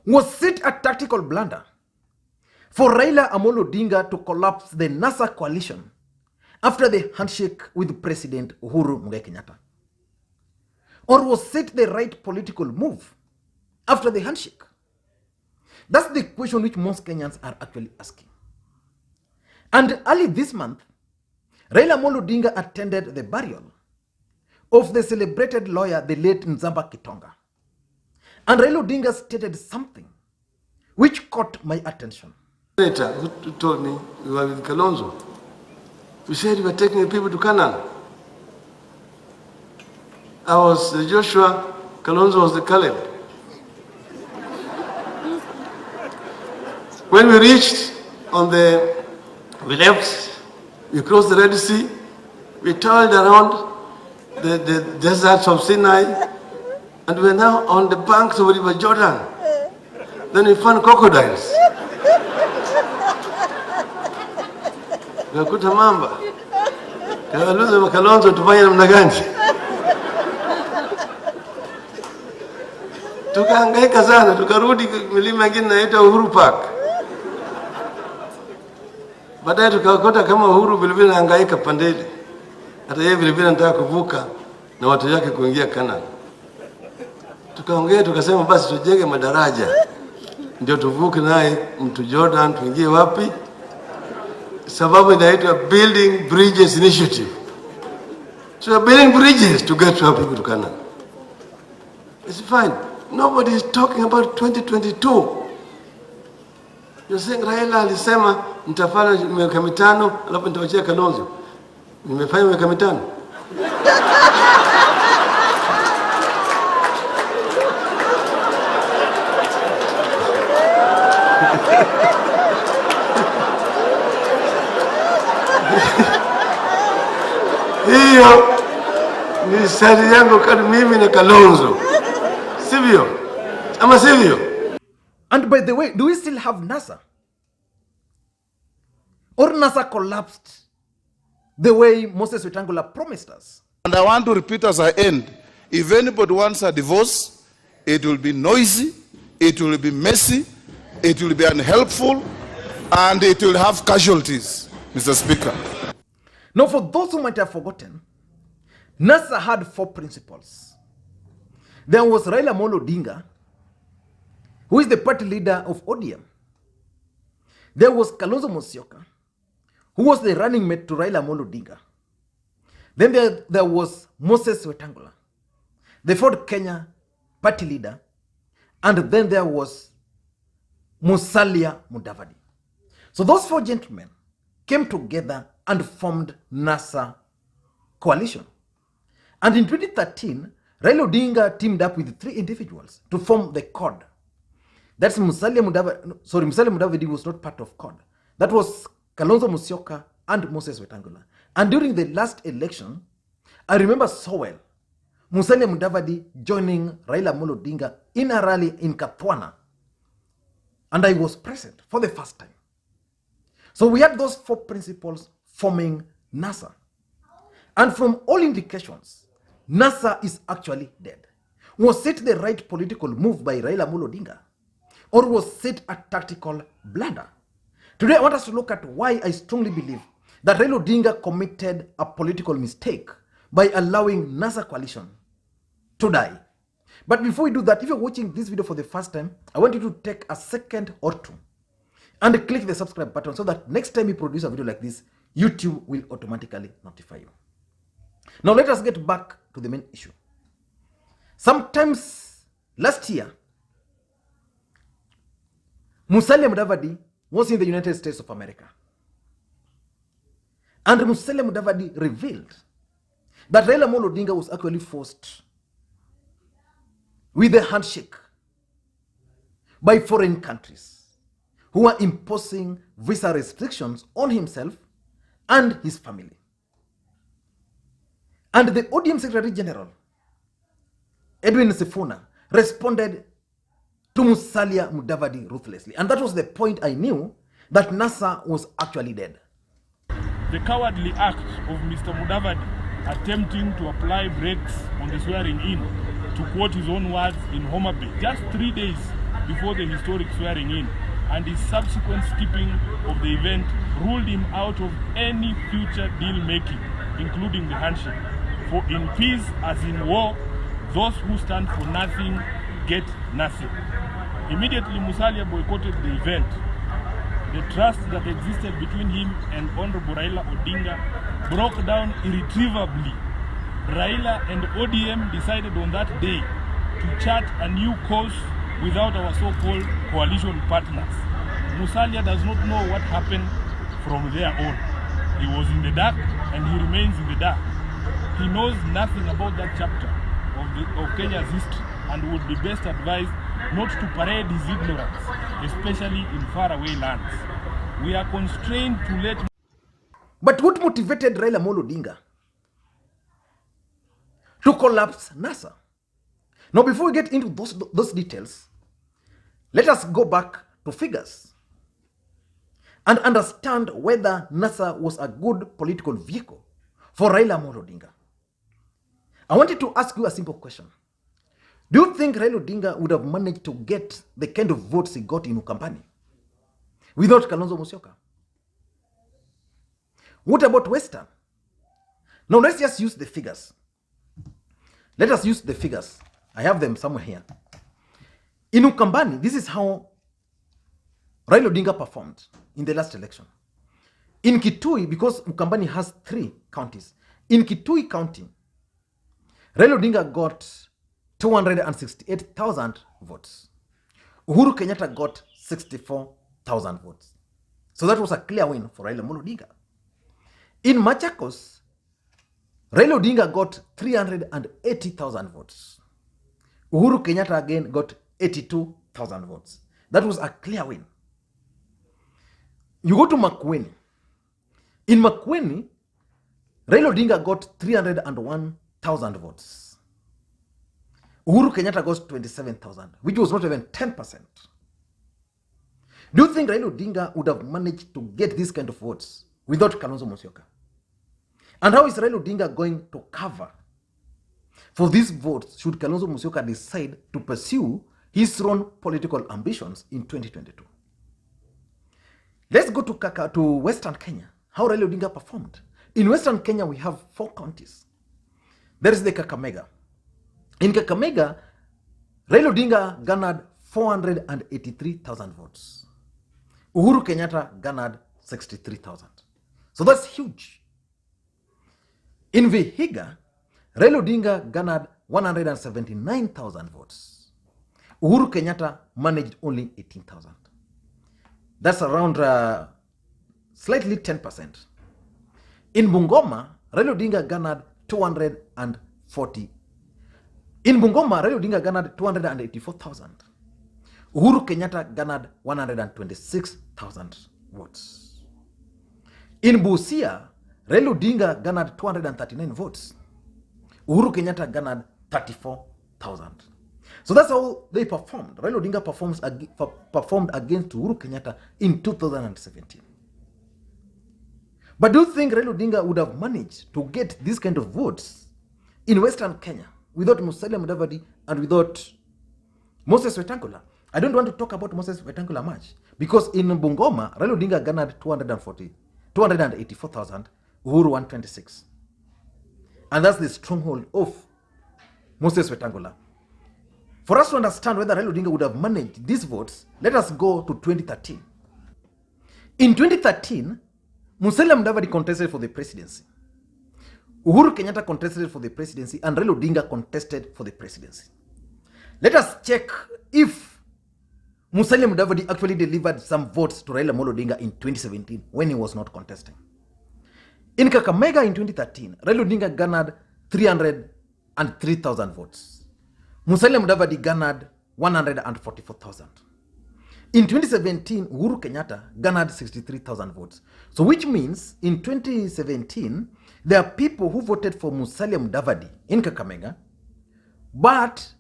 Was it a tactical blunder for Raila Odinga to collapse the NASA coalition after the handshake with President Uhuru Kenyatta? Or was it the right political move after the handshake? That's the question which most Kenyans are actually asking. And early this month, Raila Odinga attended the burial of the celebrated lawyer, the late Nzamba Kitonga. And Raila Odinga stated something which caught my attention. Senator who told me we were with Kalonzo. We said we were taking people to Canaan. I was the Joshua, Kalonzo was the Caleb. When we reached we left, we crossed the Red Sea, we toiled around the deserts of Sinai, and we are now on the banks of the River Jordan. Then we found crocodiles. Tukakuta mamba. Tukaluza Kalonzo tufanye namna gani? Tukahangaika sana, tukarudi milima mingine inaitwa Uhuru Park. Baadaye tukakuta kama Uhuru vilevile anahangaika pandeli. Hata yeye vilevile anataka kuvuka na watu yake kuingia Canaan. Tukaongea tukasema basi tujenge madaraja ndio tuvuke naye mto Jordan tuingie wapi? Sababu inaitwa Building Bridges Initiative. So we're building bridges to get our people to Canaan. It's fine. Nobody is talking about 2022. You're saying Raila alisema nitafanya miaka mitano alafu nitawachia Kalonzo. Nimefanya miaka mitano. Hiyo ni sari yangu kati mimi na Kalonzo. Sivyo? Ama sivyo? And by the way, do we still have NASA? Or NASA collapsed the way Moses Wetangula promised us? And I want to repeat as I end, if anybody wants a divorce, it will be noisy, it will be messy, it will be unhelpful, and it will have casualties, Mr. Speaker. Now, for those who might have forgotten, NASA had 4 principles. There was Raila Odinga, who is the party leader of ODM. There was Kalonzo Musyoka, who was the running mate to Raila Odinga. Then there was Moses Wetangula, the Ford Kenya party leader. And then there was Musalia Mudavadi. So those 4 gentlemen came together and formed NASA coalition. And in 2013, Raila Odinga teamed up with 3 individuals to form the CORD. That's Musalia Mudavadi was not part of CORD. That was Kalonzo Musyoka and Moses Wetangula. And during the last election, I remember so well, Musalia Mudavadi joining Raila Odinga in a rally in Katwana. And I was present for the first time. So we had those 4 principles forming NASA. And from all indications, NASA is actually dead. Was it the right political move by Raila Odinga? Or was it a tactical blunder? Today I want us to look at why I strongly believe that Raila Odinga committed a political mistake by allowing NASA coalition to die. But before we do that, if you're watching this video for the first time, I want you to take a second or 2 and click the subscribe button so that next time we produce a video like this, YouTube will automatically notify you. Now let us get back to the main issue. Sometimes last year, Musalia Mudavadi was in the United States of America. And Musalia Mudavadi revealed that Raila Odinga was actually forced with a handshake by foreign countries who are imposing visa restrictions on himself and his family. And the ODM Secretary General, Edwin Sifuna, responded to Musalia Mudavadi ruthlessly. And that was the point I knew that NASA was actually dead. The cowardly act of Mr. Mudavadi attempting to apply brakes on the swearing in, to quote his own words, in Homa Bay, just 3 days before the historic swearing in, and his subsequent skipping of the event ruled him out of any future deal making, including the handshake. For in peace as in war, those who stand for nothing get nothing. Immediately, Musalia boycotted the event. The trust that existed between him and Honorable Raila Odinga broke down irretrievably. Raila and ODM decided on that day to chart a new course without our so-called coalition partners. Musalia does not know what happened from there on. He was in the dark and he remains in the dark. He knows nothing about that chapter of Kenya's history and would be best advised not to parade his ignorance, especially in faraway lands. We are constrained to let... But what motivated Raila Amolo Odinga to collapse NASA? Now, before we get into those details, let us go back to figures and understand whether NASA was a good political vehicle for Raila Amolo Odinga. I wanted to ask you a simple question. Do you think Raila Odinga would have managed to get the kind of votes he got in Ukambani without Kalonzo Musyoka? What about Western? Now let's just use the figures. Let us use the figures. I have them somewhere here. In Ukambani, this is how Raila Odinga performed in the last election. In Kitui, because Ukambani has 3 counties, in Kitui County, Raila Odinga got 268,000 votes. Uhuru Kenyatta got 64,000 votes. So that was a clear win for Raila Amolo Odinga. In Machakos, Raila Odinga got 380,000 votes. Uhuru Kenyatta again got 82,000 votes. That was a clear win. You go to Makwiny. In Makwiny, Raila Odinga got 301,000 votes. Uhuru Kenyatta got 27,000, which was not even 10%. Do you think Raila Odinga would have managed to get this kind of votes without Kalonzo Musyoka? And how is Raila Odinga going to cover for these votes should Kalonzo Musyoka decide to pursue his own political ambitions in 2022? Let's go to Western Kenya, how Raila Odinga performed. In Western Kenya, we have 4 counties. There is the Kakamega. In Kakamega, Raila Odinga garnered 483,000 votes. Uhuru Kenyatta garnered 63,000. So that's huge. In Vihiga, Raila Odinga garnered 179,000 votes. Uhuru Kenyatta managed only 18,000. That's around slightly 10%. In Bungoma, Raila Odinga garnered 240. In Bungoma, Raila Odinga garnered 284,000. Uhuru Kenyatta garnered 126,000 votes. In Busia, Raila Odinga garnered 239 votes. Uhuru Kenyatta garnered 34,000. So that's how they performed. Raila Odinga performed against Uhuru Kenyatta in 2017. But do you think Raila Odinga would have managed to get this kind of votes in Western Kenya without Musalia Mudavadi and without Moses Wetangula? I don't want to talk about Moses Wetangula much because in Bungoma, Raila Odinga garnered 284,000, Uhuru 126. And that's the stronghold of Moses Wetangula. For us to understand whether Raila Odinga would have managed these votes, let us go to 2013. In 2013, Musalia Mudavadi contested for the presidency. Uhuru Kenyatta contested for the presidency and Raila Odinga contested for the presidency. Let us check if Musalia Mudavadi actually delivered some votes to Raila Amolo Odinga in 2017 when he was not contesting. In Kakamega in 2013, Raila Odinga garnered 303,000 votes. Musalia Mudavadi garnered 144,000. In 2017, Uhuru Kenyatta garnered 63,000 votes. So which means in 2017, there are people who voted for Musalia Mudavadi in Kakamega, but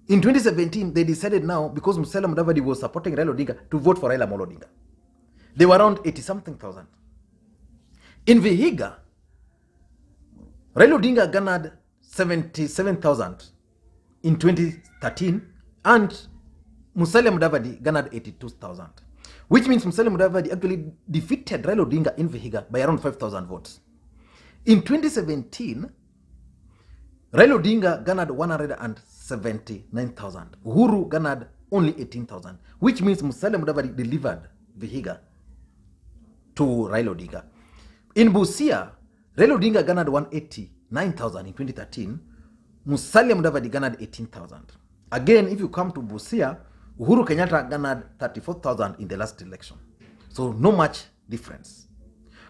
in 2017, they decided now, because Musalia Mudavadi was supporting Raila Odinga, to vote for Raila Amolo Odinga. They were around 80-something thousand. In Vihiga, Raila Odinga garnered 77,000 in 2013, and Musalia Mudavadi garnered 82,000, which means Musalia Mudavadi actually defeated Raila Odinga in Vihiga by around 5,000 votes. In 2017, Raila Odinga garnered 179,000. Uhuru garnered only 18,000, which means Musalia Mudavadi delivered Vihiga to Raila Odinga. In Busia, Raila Odinga garnered 189,000 in 2013. Musalia Mudavadi garnered 18,000. Again, if you come to Busia, Uhuru Kenyatta garnered 34,000 in the last election. So no much difference.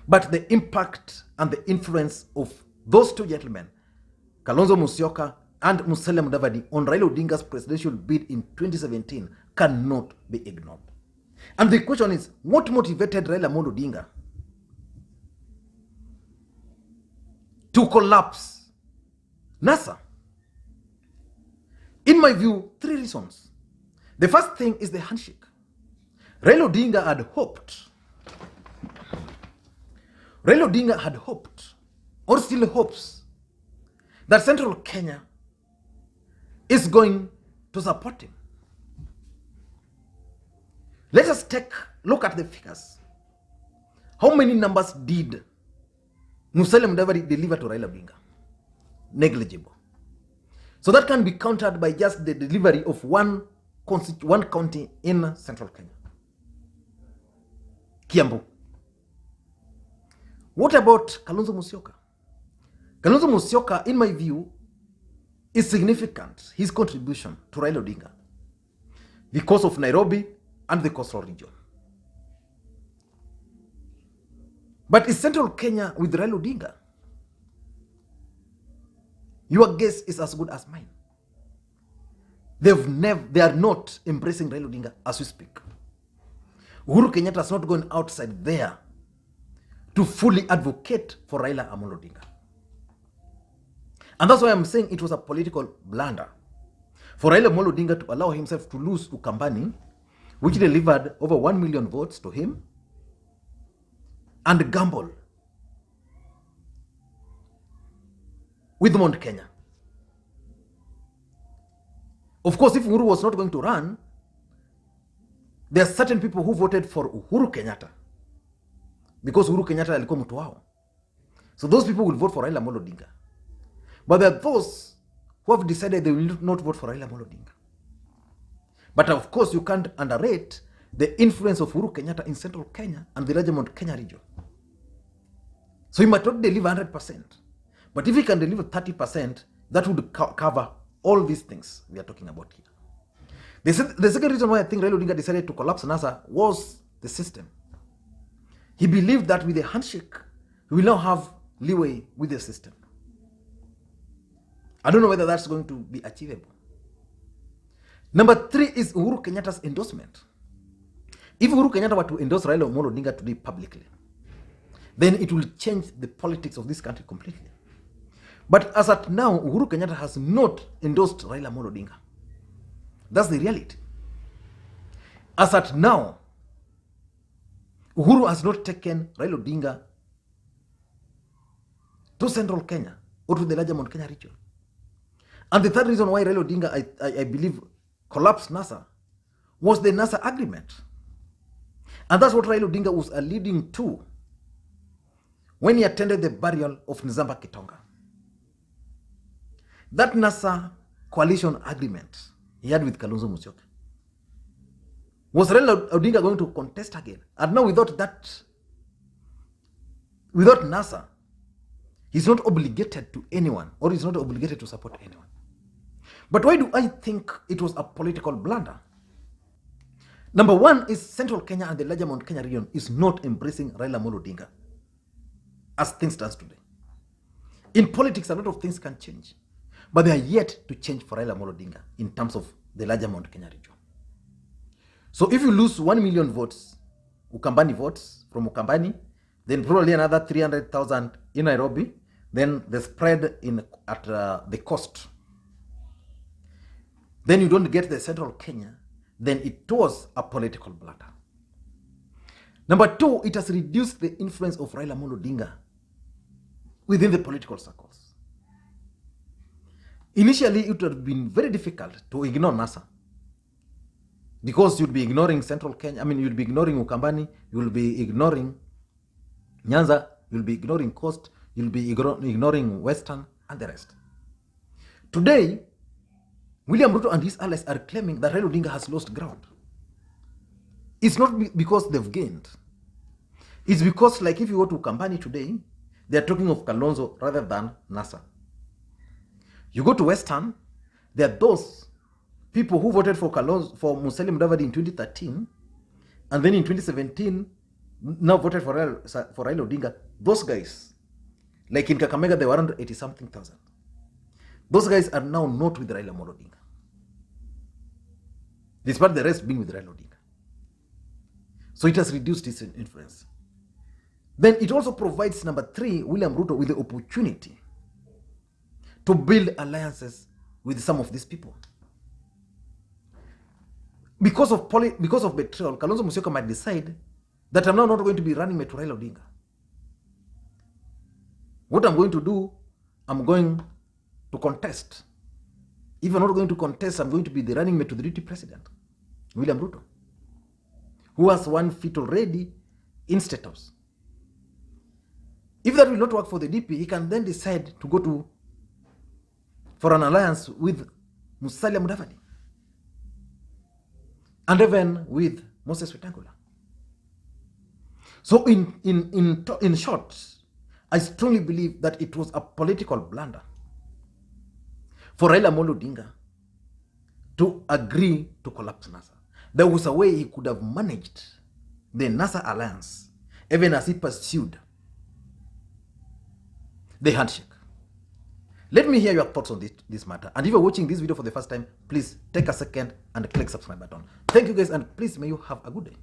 But the impact and the influence of those two gentlemen, Kalonzo Musyoka and Musalia Mudavadi, on Raila Odinga's presidential bid in 2017 cannot be ignored. And the question is, what motivated Raila Odinga to collapse NASA? In my view, 3 reasons. The first thing is the handshake. Raila Odinga had hoped, or still hopes, that Central Kenya is going to support him. Let us look at the figures. How many numbers did Musalia Mudavadi deliver to Raila Odinga? Negligible. So that can be countered by just the delivery of one county in Central Kenya, Kiambu. What about Kalonzo Musyoka? Kalonzo Musyoka, in my view, is significant, his contribution to Raila Odinga, because of Nairobi and the coastal region. But is Central Kenya with Raila Odinga? Your guess is as good as mine. They are not embracing Raila Odinga as we speak. Uhuru Kenyatta is not going outside there to fully advocate for Raila Amolo Odinga. And that's why I'm saying it was a political blunder for Raila Amolo Odinga to allow himself to lose Ukambani, which delivered over 1 million votes to him, and gamble with Mount Kenya. Of course, if Uhuru was not going to run, there are certain people who voted for Uhuru Kenyatta because Uhuru Kenyatta alikuwa mtu wao. So those people will vote for Raila Amolo Odinga. But there are those who have decided they will not vote for Raila Amolo Odinga. But of course, you can't underrate the influence of Uhuru Kenyatta in Central Kenya and the larger Mount Kenya region. So he might not deliver 100%. But if he can deliver 30%, that would cover all these things we are talking about here. The second reason why I think Raila Odinga decided to collapse NASA was the system. He believed that with a handshake, he will now have leeway with the system. I don't know whether that's going to be achievable. Number 3 is Uhuru Kenyatta's endorsement. If Uhuru Kenyatta were to endorse Raila Amolo Odinga today publicly, then it will change the politics of this country completely. But as at now, Uhuru Kenyatta has not endorsed Raila Amolo Odinga. That's the reality. As at now, Uhuru has not taken Raila Odinga to Central Kenya or to the larger Mount Kenya region. And the third reason why Raila Odinga, I believe, collapsed NASA was the NASA agreement. And that's what Raila Odinga was alluding to when he attended the burial of Nzamba Kitonga. That NASA coalition agreement he had with Kalonzo Musyoka. Was Raila Odinga going to contest again? And now without NASA, he's not obligated to anyone, or he's not obligated to support anyone. But why do I think it was a political blunder? Number 1 is Central Kenya and the larger Mount Kenya region is not embracing Raila Amolo Odinga as things stand today. In politics, a lot of things can change, but they are yet to change for Raila Amolo Odinga in terms of the larger Mount Kenya region. So if you lose 1 million votes, Ukambani votes from Ukambani, then probably another 300,000 in Nairobi, then the spread at the coast, then you don't get the Central Kenya, then it was a political blunder. Number 2, it has reduced the influence of Raila Amolo Odinga within the political circles. Initially, it would have been very difficult to ignore NASA Because you'll be ignoring Central Kenya. I mean, you'll be ignoring Ukambani, you'll be ignoring Nyanza, you'll be ignoring Coast, you'll be ignoring Western, and the rest. Today, William Ruto and his allies are claiming that Raila Odinga has lost ground. It's not because they've gained. It's because, like, if you go to Ukambani today, they're talking of Kalonzo rather than NASA. You go to Western, there are those people who voted for Musalia Mudavadi in 2013, and then in 2017, now voted for Raila Odinga. Those guys, like in Kakamega, they were around 80-something thousand. Those guys are now not with Raila Odinga, despite the rest being with Raila Odinga. So it has reduced its influence. Then it also provides, number 3, William Ruto with the opportunity to build alliances with some of these people. Because of betrayal, Kalonzo Musyoka might decide that I'm now not going to be running mate to Raila Odinga. What I'm going to do, I'm going to contest. If I'm not going to contest, I'm going to be the running mate to the deputy president, William Ruto, who has 1 feet already in State House. If that will not work for the DP, he can then decide to go for an alliance with Musalia Mudavadi, and even with Moses Wetangula. So in short, I strongly believe that it was a political blunder for Raila Odinga to agree to collapse NASA. There was a way he could have managed the NASA alliance even as he pursued the handshake. Let me hear your thoughts on this matter. And if you're watching this video for the first time, please take a second and click subscribe button. Thank you guys, and please may you have a good day.